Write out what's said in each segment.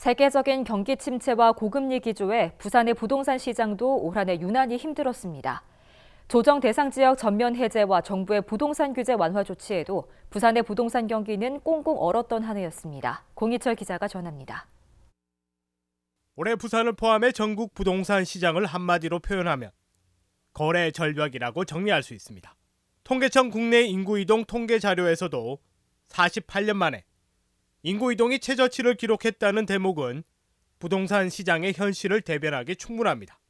세계적인 경기 침체와 고금리 기조에 부산의 부동산 시장도 올 한 해 유난히 힘들었습니다. 조정 대상 지역 전면 해제와 정부의 부동산 규제 완화 조치에도 부산의 부동산 경기는 꽁꽁 얼었던 한 해였습니다. 공희철 기자가 전합니다. 올해 부산을 포함해 전국 부동산 시장을 한마디로 표현하면 거래 절벽이라고 정리할 수 있습니다. 통계청 국내 인구 이동 통계 자료에서도 48년 만에 인구 이동이 최저치를 기록했다는 대목은 부동산 시장의 현실을 대변하기 충분합니다.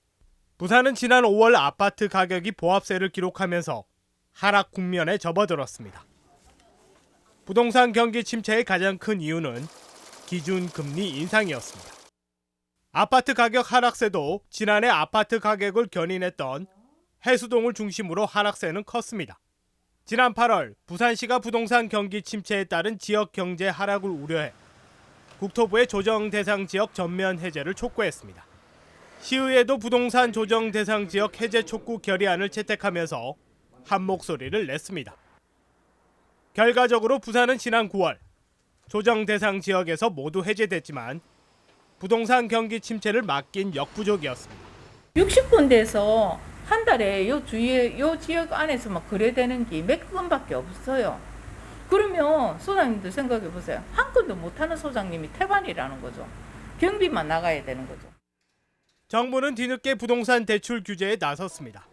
부산은 지난 5월 아파트 가격이 보합세를 기록하면서 하락 국면에 접어들었습니다. 부동산 경기 침체의 가장 큰 이유는 기준금리 인상이었습니다. 아파트 가격 하락세도 지난해 아파트 가격을 견인했던 해수동을 중심으로 하락세는 컸습니다. 지난 8월 부산시가 부동산 경기 침체에 따른 지역 경제 하락을 우려해 국토부의 조정 대상 지역 전면 해제를 촉구했습니다. 시의회도 부동산 조정 대상 지역 해제 촉구 결의안을 채택하면서 한 목소리를 냈습니다. 결과적으로 부산은 지난 9월 조정 대상 지역에서 모두 해제됐지만 부동산 경기 침체를 막긴 역부족이었습니다. 60군데에서 한 달에 요 주위에 요 지역 안에서만 거래되는 게 몇 건밖에 없어요. 그러면 소장님들 생각해 보세요. 한 건도 못하는 소장님이 태반이라는 거죠. 경비만 나가야 되는 거죠. 정부는 뒤늦게 부동산 대출 규제에 나섰습니다.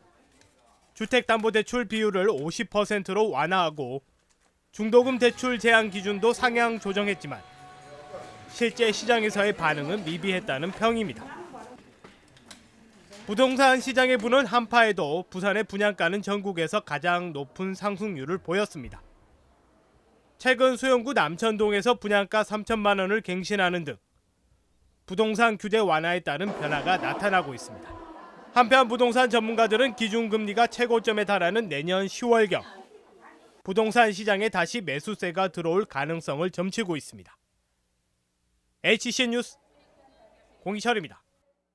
주택담보대출 비율을 50%로 완화하고 중도금 대출 제한 기준도 상향 조정했지만 실제 시장에서의 반응은 미비했다는 평입니다. 부동산 시장의 부는 한파에도 부산의 분양가는 전국에서 가장 높은 상승률을 보였습니다. 최근 수영구 남천동에서 분양가 3천만 원을 갱신하는 등 부동산 규제 완화에 따른 변화가 나타나고 있습니다. 한편 부동산 전문가들은 기준금리가 최고점에 달하는 내년 10월경 부동산 시장에 다시 매수세가 들어올 가능성을 점치고 있습니다. HCN 뉴스 공희철입니다.